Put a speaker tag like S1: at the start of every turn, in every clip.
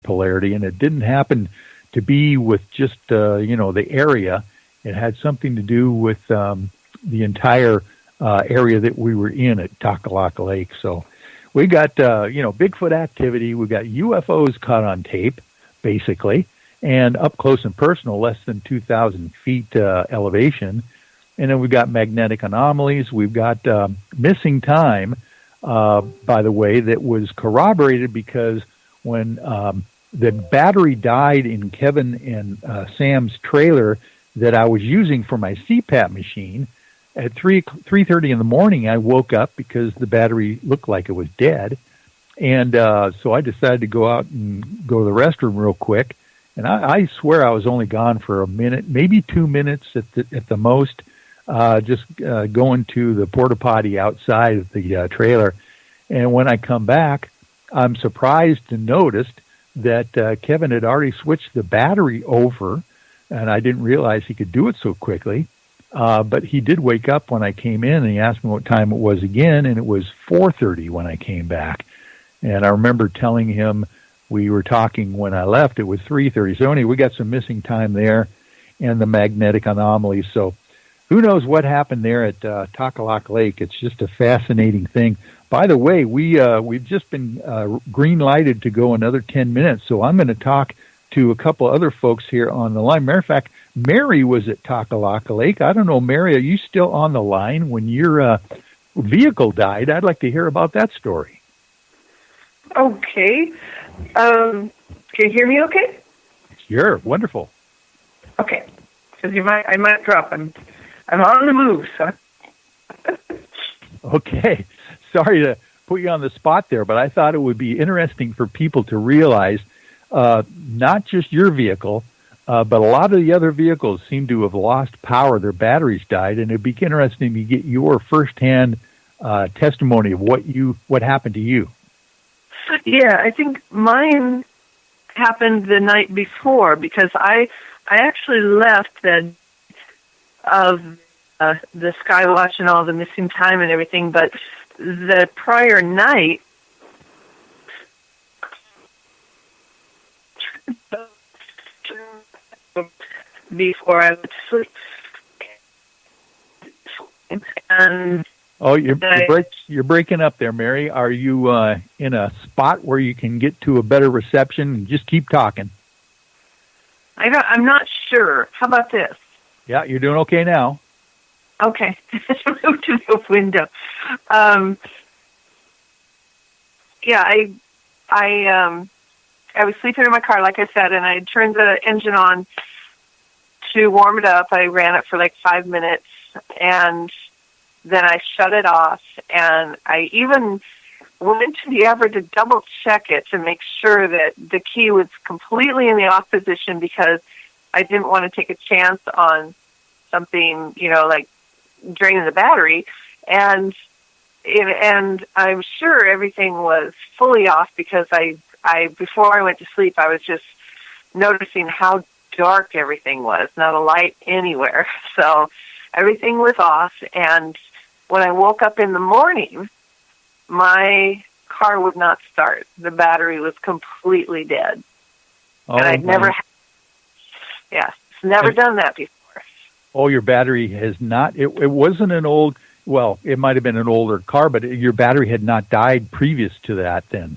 S1: polarity, and it didn't happen to be with just the area. It had something to do with the entire area that we were in at Takalaka Lake. So we got Bigfoot activity. We got UFOs caught on tape, basically, and up close and personal, less than 2,000 feet elevation. And then we've got magnetic anomalies. We've got missing time, by the way, that was corroborated because when the battery died in Kevin and Sam's trailer that I was using for my CPAP machine, at 3:30 in the morning, I woke up because the battery looked like it was dead. And so I decided to go out and go to the restroom real quick. And I swear I was only gone for a minute, maybe 2 minutes at the most, just going to the porta potty outside of the trailer. And when I come back, I'm surprised to notice that Kevin had already switched the battery over, and I didn't realize he could do it so quickly. But he did wake up when I came in, and he asked me what time it was again, and it was 4:30 when I came back. And I remember telling him we were talking when I left, it was 3:30. So anyway, we got some missing time there and the magnetic anomalies. So who knows what happened there at Takalaka Lake. It's just a fascinating thing. By the way, we've just been green-lighted to go another 10 minutes, so I'm going to talk to a couple other folks here on the line. Matter of fact, Mary was at Takalaka Lake. I don't know, Mary, are you still on the line when your vehicle died? I'd like to hear about that story.
S2: Okay. Can you hear me okay?
S1: Sure, wonderful.
S2: Okay, because I might drop. I'm on the move, so.
S1: Okay. Sorry to put you on the spot there, but I thought it would be interesting for people to realize not just your vehicle, but a lot of the other vehicles seem to have lost power. Their batteries died, and it'd be interesting to get your firsthand testimony of what happened to you.
S2: Yeah, I think mine happened the night before because I actually left the Skywatch and all the missing time and everything, but the prior night, before I went to sleep, and
S1: you're breaking up there, Mary. Are you in a spot where you can get to a better reception and just keep talking?
S2: I'm not sure. How about this?
S1: Yeah, you're doing okay now.
S2: Okay, move to the window. I was sleeping in my car, like I said, and I turned the engine on to warm it up. I ran it for like 5 minutes, and then I shut it off. And I even went to the effort to double check it to make sure that the key was completely in the off position because I didn't want to take a chance on something, like draining the battery. And I'm sure everything was fully off because I before I went to sleep, I was just noticing how dark everything was, not a light anywhere. So everything was off. And when I woke up in the morning, my car would not start. The battery was completely dead.
S1: Oh,
S2: and I'd never done that before.
S1: Oh, your battery has not, it wasn't an old, well, it might have been an older car, but your battery had not died previous to that then.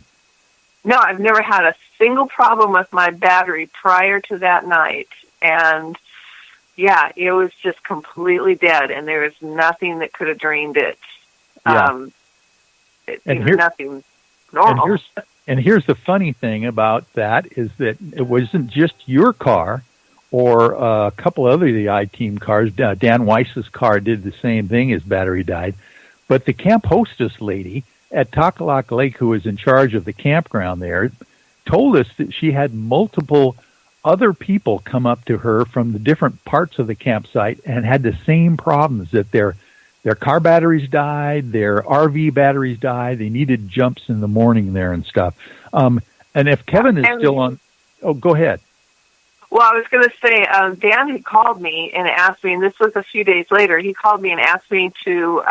S2: No, I've never had a single problem with my battery prior to that night. And yeah, it was just completely dead, and there was nothing that could have drained it.
S1: Yeah.
S2: Nothing normal.
S1: And here's the funny thing about that is that it wasn't just your car or a couple other of the I-Team cars. Dan Weiss's car did the same thing. His battery died. But the camp hostess lady at Takalaka Lake, who was in charge of the campground there, told us that she had multiple other people come up to her from the different parts of the campsite and had the same problems, that their car batteries died, their RV batteries died, they needed jumps in the morning there and stuff. And if Kevin is still on... Oh, go ahead.
S2: Well, I was going to say, Dan had called me and asked me, and this was a few days later, he called me and asked me to,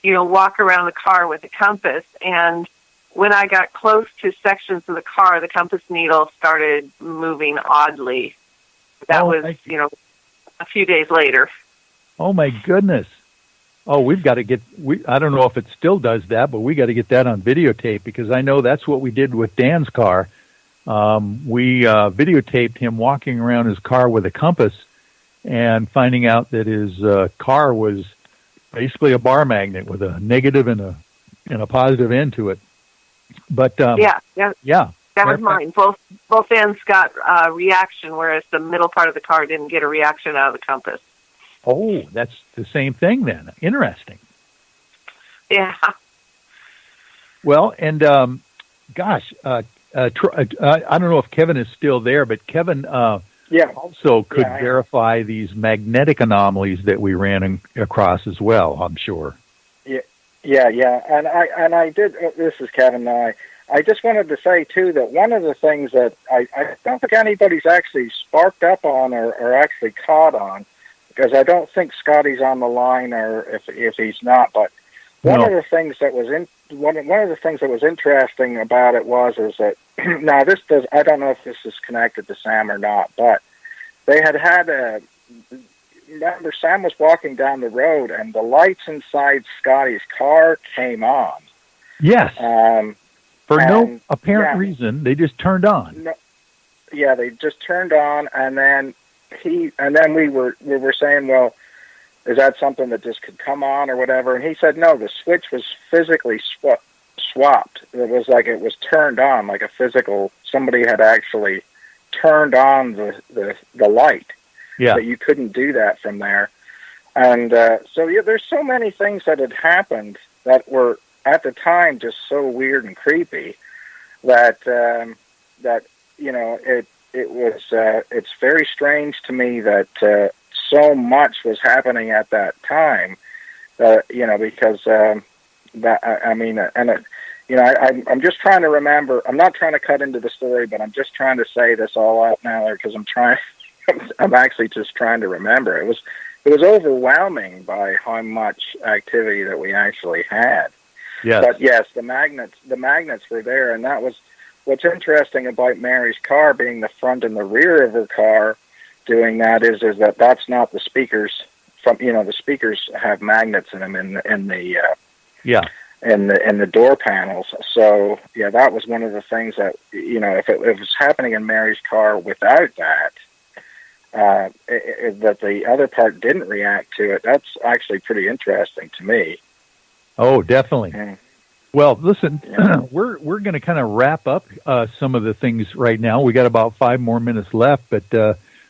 S2: walk around the car with a compass. And when I got close to sections of the car, the compass needle started moving oddly. That was, a few days later.
S1: Oh my goodness. Oh, we've got to get, I don't know if it still does that, but we got to get that on videotape, because I know that's what we did with Dan's car. We videotaped him walking around his car with a compass and finding out that his car was basically a bar magnet with a negative and a positive end to it. But
S2: yeah. That was mine. Both ends got a reaction, whereas the middle part of the car didn't get a reaction out of the compass.
S1: Oh, that's the same thing then. Interesting.
S2: Yeah.
S1: Well, and gosh, I don't know if Kevin is still there, but Kevin also could verify these magnetic anomalies that we ran across as well, I'm sure.
S3: Yeah, and I did. This is Kevin. I just wanted to say too that one of the things that I don't think anybody's actually sparked up on or actually caught on, because I don't think Scotty's on the line, or if he's not. But one of the things that was one of the things that was interesting about it is that now I don't know if this is connected to Sam or not, but they had remember, Sam was walking down the road and the lights inside Scotty's car came on.
S1: Yes. For no apparent reason, they just turned on.
S3: No, they just turned on, and then we were saying, well, is that something that just could come on or whatever? And he said, no, the switch was physically swapped. It was like it was turned on, like a physical. Somebody had actually turned on the light.
S1: Yeah.
S3: But you couldn't do that from there. And there's so many things that had happened that were at the time just so weird and creepy that it's very strange to me that so much was happening at that time. Because I'm just trying to remember. I'm not trying to cut into the story, but I'm just trying to say this all out now because I'm actually just trying to remember. It was overwhelming by how much activity that we actually had.
S1: Yes.
S3: But yes, the magnets were there, and that was what's interesting about Mary's car being the front and the rear of her car doing that is that that's not the speakers. The speakers have magnets in them in the door panels. So yeah, that was one of the things that if it was happening in Mary's car without that. That the other part didn't react to it, that's actually pretty interesting to me.
S1: Oh, definitely. Well, listen, we're going to kind of wrap up some of the things right now. We got about 5 more minutes left, but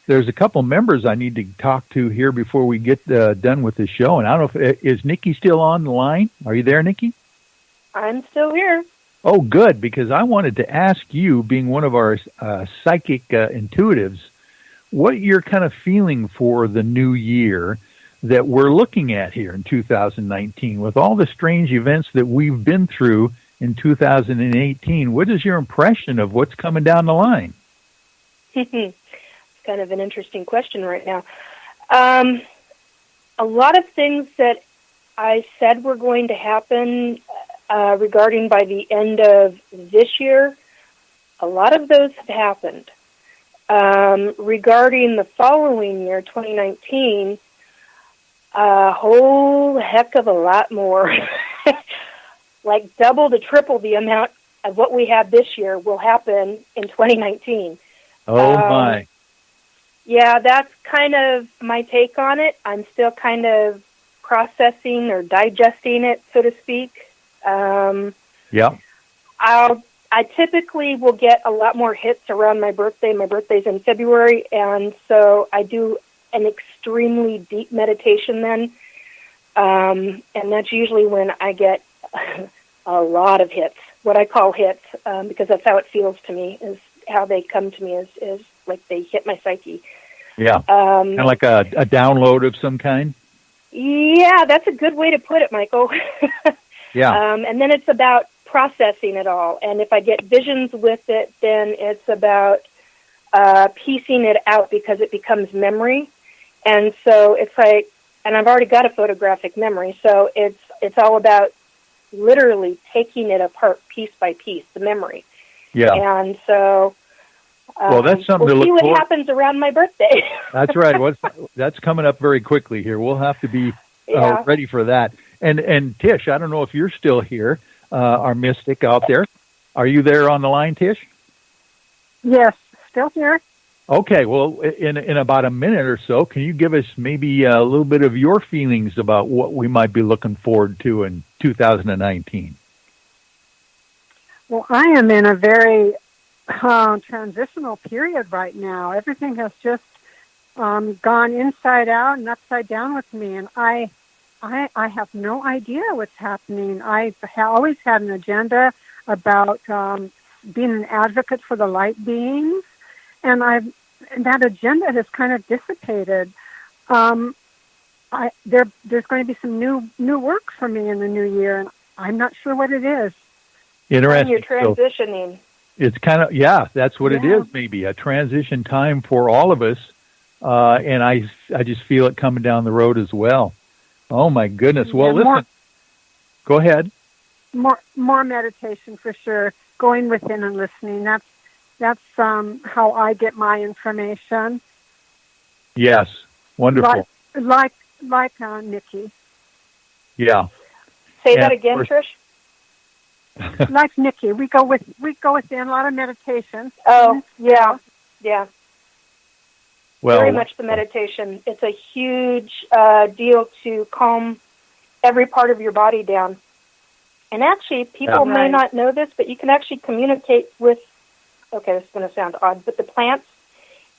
S1: there's a couple members I need to talk to here before we get done with the show. And I don't know is Nikki still on the line? Are you there, Nikki?
S4: I'm still here.
S1: Oh, good, because I wanted to ask you, being one of our psychic intuitives, what you're kind of feeling for the new year that we're looking at here in 2019 with all the strange events that we've been through in 2018. What is your impression of what's coming down the line?
S4: It's kind of an interesting question right now. A lot of things that I said were going to happen regarding by the end of this year, a lot of those have happened. Regarding the following year, 2019, a whole heck of a lot more, like double to triple the amount of what we had this year will happen in 2019.
S1: Oh, my.
S4: Yeah, that's kind of my take on it. I'm still kind of processing or digesting it, so to speak.
S1: Yeah.
S4: I typically will get a lot more hits around my birthday. My birthday's in February, and so I do an extremely deep meditation then. And that's usually when I get a lot of hits, what I call hits, because that's how it feels to me, is how they come to me is like they hit my psyche.
S1: Yeah, kind of like a download of some kind?
S4: Yeah, that's a good way to put it, Michael.
S1: Yeah.
S4: And then it's about processing it all. And if I get visions with it, then it's about piecing it out because it becomes memory. And so it's like, and I've already got a photographic memory, so it's all about literally taking it apart piece by piece, the memory.
S1: Yeah.
S4: And so,
S1: well, that's something
S4: we'll
S1: to
S4: see
S1: look
S4: what
S1: forward.
S4: happens around my birthday.
S1: That's right. That's coming up very quickly here. We'll have to be ready for that. And Tish, I don't know if you're still here, our mystic out there. Are you there on the line, Tish?
S5: Yes, still here.
S1: Okay. Well, in about a minute or so, can you give us maybe a little bit of your feelings about what we might be looking forward to in 2019?
S5: Well, I am in a very transitional period right now. Everything has just gone inside out and upside down with me, and I have no idea what's happening. I've always had an agenda about being an advocate for the light beings, and that agenda has kind of dissipated. There's going to be some new work for me in the new year, and I'm not sure what it is.
S1: Interesting.
S4: You're transitioning.
S1: So it's kind of, that's what it is, maybe a transition time for all of us. And I just feel it coming down the road as well. Oh my goodness. Well, listen, go ahead.
S5: More meditation for sure. Going within and listening. That's how I get my information.
S1: Yes. Wonderful.
S5: Like Nikki.
S1: Yeah.
S4: Say that again, Trish.
S5: Like Nikki, we go within, a lot of meditation.
S4: Oh, yeah.
S1: Well,
S4: very much the meditation. It's a huge deal to calm every part of your body down. And actually, people may not know this, but you can actually communicate with, okay, this is going to sound odd, but the plants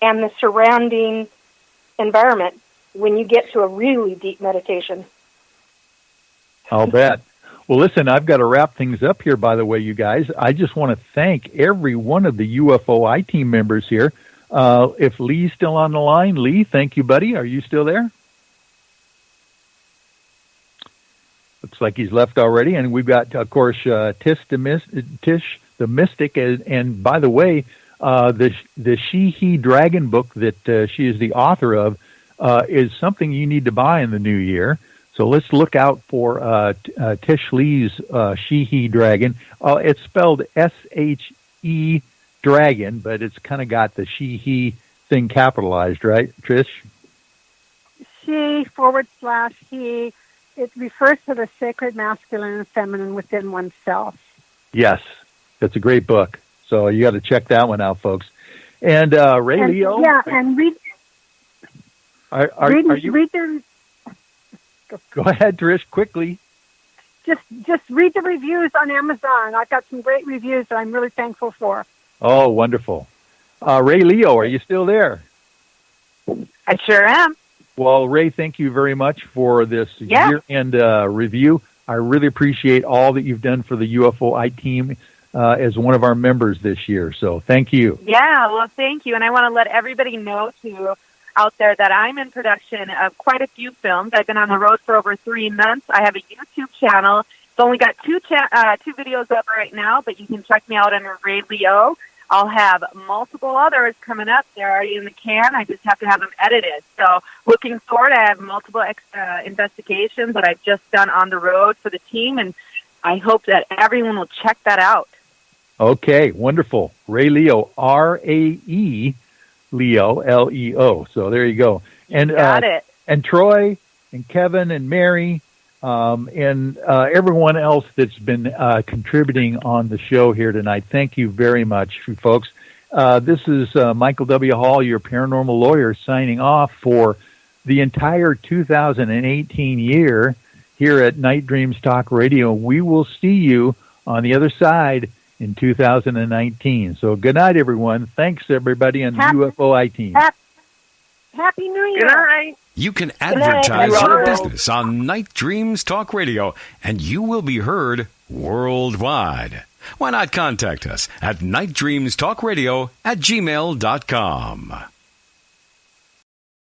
S4: and the surrounding environment when you get to a really deep meditation.
S1: I'll bet. Well, listen, I've got to wrap things up here, by the way, you guys. I just want to thank every one of the UFOI team members here. If Lee's still on the line, Lee, thank you, buddy. Are you still there? Looks like he's left already. And we've got, of course, Tish the Mystic. And by the way, the She-He Dragon book that she is the author of is something you need to buy in the new year. So let's look out for Tish Lee's She-He Dragon. It's spelled S-H-E Dragon, but it's kind of got the She-He thing capitalized, right, Trish?
S5: She/he. It refers to the sacred masculine and feminine within oneself.
S1: Yes, it's a great book. So you got to check that one out, folks. And Ray Leo.
S5: Yeah, and read.
S1: Read the. Go ahead, Trish, quickly.
S5: Just read the reviews on Amazon. I've got some great reviews that I'm really thankful for.
S1: Oh, wonderful. Ray Leo, are you still there?
S2: I sure am.
S1: Well, Ray, thank you very much for this year-end review. I really appreciate all that you've done for the UFOI team as one of our members this year. So thank you.
S6: Yeah, well, thank you. And I want to let everybody know, too, out there that I'm in production of quite a few films. I've been on the road for over 3 months. I have a YouTube channel. It's only got two videos up right now, but you can check me out under Ray Leo. I'll have multiple others coming up. They're already in the can. I just have to have them edited. So looking forward, I have multiple investigations that I've just done on the road for the team, and I hope that everyone will check that out.
S1: Okay, wonderful. Ray Leo, R-A-E, Leo, L-E-O. So there you go. And
S6: got it.
S1: And Troy and Kevin and Mary and everyone else that's been contributing on the show here tonight. Thank you very much, folks. This is Michael W. Hall, your paranormal lawyer, signing off for the entire 2018 year here at Night Dreams Talk Radio. We will see you on the other side in 2019. So good night, everyone. Thanks, everybody, on the UFOI team.
S5: Happy New Year.
S2: Good night.
S7: You can advertise your business on Night Dreams Talk Radio, and you will be heard worldwide. Why not contact us at nightdreamstalkradio@gmail.com.